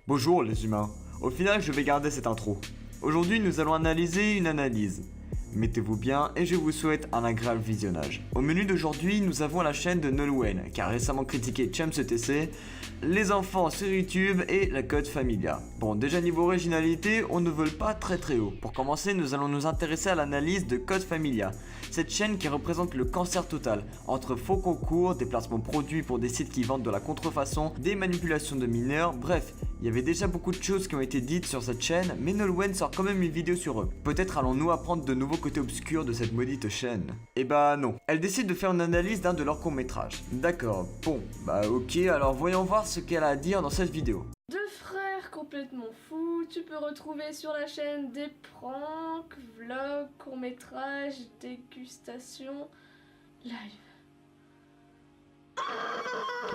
Bonjour les humains, au final je vais garder cette intro. Aujourd'hui nous allons analyser une analyse. Mettez-vous bien et je vous souhaite un agréable visionnage. Au menu d'aujourd'hui, nous avons la chaîne de Nolwenn, qui a récemment critiqué ChamsETC, les enfants sur YouTube et la Code Familia. Bon, déjà niveau originalité, on ne vole pas très haut. Pour commencer, nous allons nous intéresser à l'analyse de Code Familia. Cette chaîne qui représente le cancer total, entre faux concours, des placements produits pour des sites qui vendent de la contrefaçon, des manipulations de mineurs, bref, il y avait déjà beaucoup de choses qui ont été dites sur cette chaîne, mais Nolwenn sort quand même une vidéo sur eux. Peut-être allons-nous apprendre de nouveaux côté obscur de cette maudite chaîne. Et bah non, elle décide de faire une analyse d'un de leurs courts-métrages. D'accord, bon, bah ok, alors voyons voir ce qu'elle a à dire dans cette vidéo. Deux frères complètement fous, tu peux retrouver sur la chaîne des pranks, vlogs, courts-métrages, dégustations, live.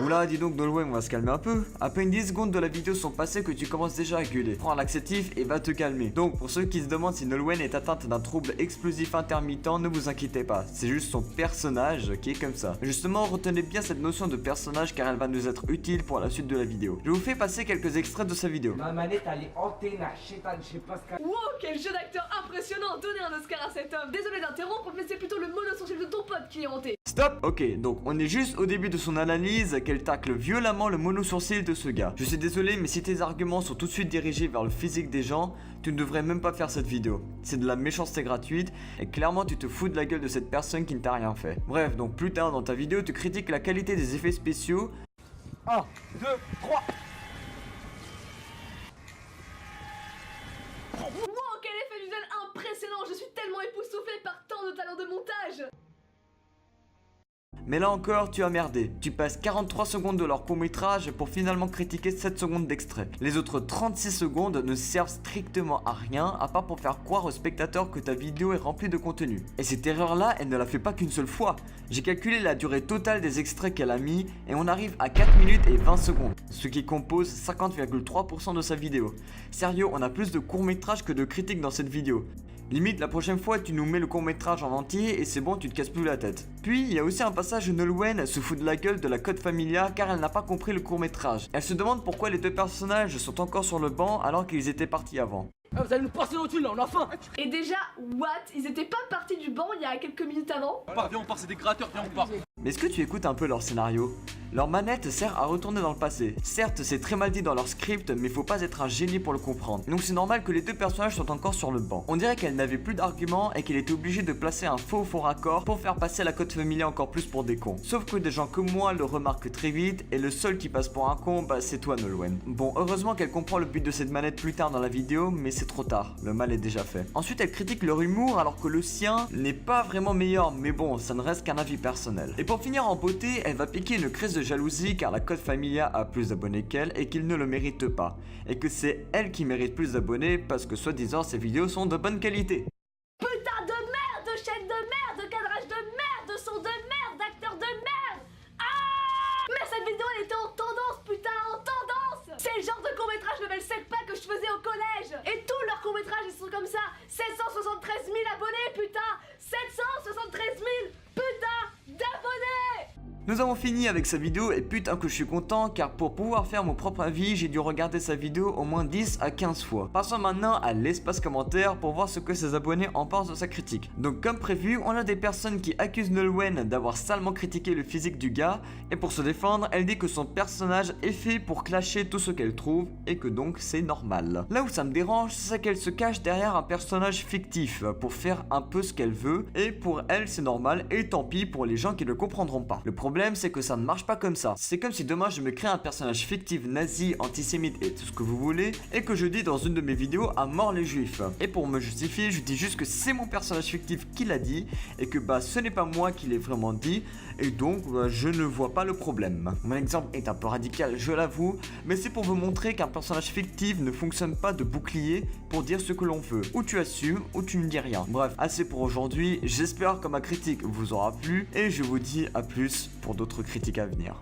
Oula, dis donc Nolwenn, on va se calmer un peu. À peine 10 secondes de la vidéo sont passées que tu commences déjà à gueuler. Prends un laxatif et va te calmer. Donc pour ceux qui se demandent si Nolwenn est atteinte d'un trouble explosif intermittent, ne vous inquiétez pas, c'est juste son personnage qui est comme ça. Justement, retenez bien cette notion de personnage car elle va nous être utile pour la suite de la vidéo. Je vous fais passer quelques extraits de sa vidéo. Ma manette elle est hantée, la chétane, je sais pas ce qu'elle... Wow, quel jeu d'acteur impressionnant! Donnez un Oscar à cet homme! Désolé d'interrompre, mais c'est plutôt le monosourcil de ton pote qui est hanté. Stop. Ok, donc on est juste au début de son analyse qu'elle tacle violemment le monosourcil de ce gars. Je suis désolé, mais si tes arguments sont tout de suite dirigés vers le physique des gens, tu ne devrais même pas faire cette vidéo. C'est de la méchanceté gratuite et clairement tu te fous de la gueule de cette personne qui ne t'a rien fait. Bref, donc plus tard dans ta vidéo, tu critiques la qualité des effets spéciaux. 1, 2, 3. Wow, quel effet visuel impressionnant! Je suis tellement époustouflé par tant de talent de montage! Mais là encore, tu as merdé. Tu passes 43 secondes de leur court-métrage pour finalement critiquer 7 secondes d'extrait. Les autres 36 secondes ne servent strictement à rien à part pour faire croire aux spectateurs que ta vidéo est remplie de contenu. Et cette erreur-là, elle ne l'a fait pas qu'une seule fois. J'ai calculé la durée totale des extraits qu'elle a mis et on arrive à 4 minutes et 20 secondes, ce qui compose 50,3% de sa vidéo. Sérieux, on a plus de court-métrage que de critiques dans cette vidéo. Limite, la prochaine fois, tu nous mets le court-métrage en entier et c'est bon, tu te casses plus la tête. Puis, il y a aussi un passage où Nolwenn se fout de la gueule de la Code Familia car elle n'a pas compris le court-métrage. Elle se demande pourquoi les deux personnages sont encore sur le banc alors qu'ils étaient partis avant. Ah, vous allez nous passer au-dessus là, on a faim. Et déjà, what? Ils étaient pas partis du banc il y a quelques minutes avant? Viens on part, c'est des créateurs, viens on part. Mais est-ce que tu écoutes un peu leur scénario? Leur manette sert à retourner dans le passé. Certes, c'est très mal dit dans leur script, mais faut pas être un génie pour le comprendre. Donc c'est normal que les deux personnages sont encore sur le banc. On dirait qu'elle n'avait plus d'arguments et qu'elle était obligée de placer un faux raccord pour faire passer la Code Familia encore plus pour des cons. Sauf que des gens comme moi le remarquent très vite et le seul qui passe pour un con, bah c'est toi Nolwenn. Bon, heureusement qu'elle comprend le but de cette manette plus tard dans la vidéo, mais c'est trop tard. Le mal est déjà fait. Ensuite, elle critique leur humour alors que le sien n'est pas vraiment meilleur, mais bon, ça ne reste qu'un avis personnel. Et pour finir en beauté, elle va piquer une crise de jalousie car la Code Familia a plus d'abonnés qu'elle et qu'il ne le mérite pas. Et que c'est elle qui mérite plus d'abonnés parce que soi-disant ses vidéos sont de bonne qualité. Putain de merde, de chaîne de merde, de cadrage de merde, de son de merde, d'acteur de merde! Ah! Mais cette vidéo elle était en tendance, putain, en tendance! C'est le genre de court-métrage level 7 pas que je faisais au collège! Et tous leurs courts-métrages ils sont comme ça! 773 000 abonnés, putain! 773 000 putain d'abonnés! Nous avons fini avec sa vidéo et putain que je suis content car pour pouvoir faire mon propre avis, j'ai dû regarder sa vidéo au moins 10 à 15 fois. Passons maintenant à l'espace commentaire pour voir ce que ses abonnés en pensent de sa critique. Donc comme prévu, on a des personnes qui accusent Nolwenn d'avoir salement critiqué le physique du gars et pour se défendre, elle dit que son personnage est fait pour clasher tout ce qu'elle trouve et que donc c'est normal. Là où ça me dérange, c'est qu'elle se cache derrière un personnage fictif pour faire un peu ce qu'elle veut et pour elle c'est normal et tant pis pour les gens qui ne comprendront pas. Le problème c'est que ça ne marche pas comme ça. C'est comme si demain je me crée un personnage fictif nazi, antisémite et tout ce que vous voulez et que je dis dans une de mes vidéos à mort les juifs. Et pour me justifier, je dis juste que c'est mon personnage fictif qui l'a dit et que bah ce n'est pas moi qui l'ai vraiment dit et donc je ne vois pas le problème. Mon exemple est un peu radical, je l'avoue, mais c'est pour vous montrer qu'un personnage fictif ne fonctionne pas de bouclier pour dire ce que l'on veut. Ou tu assumes ou tu ne dis rien. Bref, assez pour aujourd'hui. J'espère que ma critique vous aura plu et je vous dis à plus pour d'autres critiques à venir.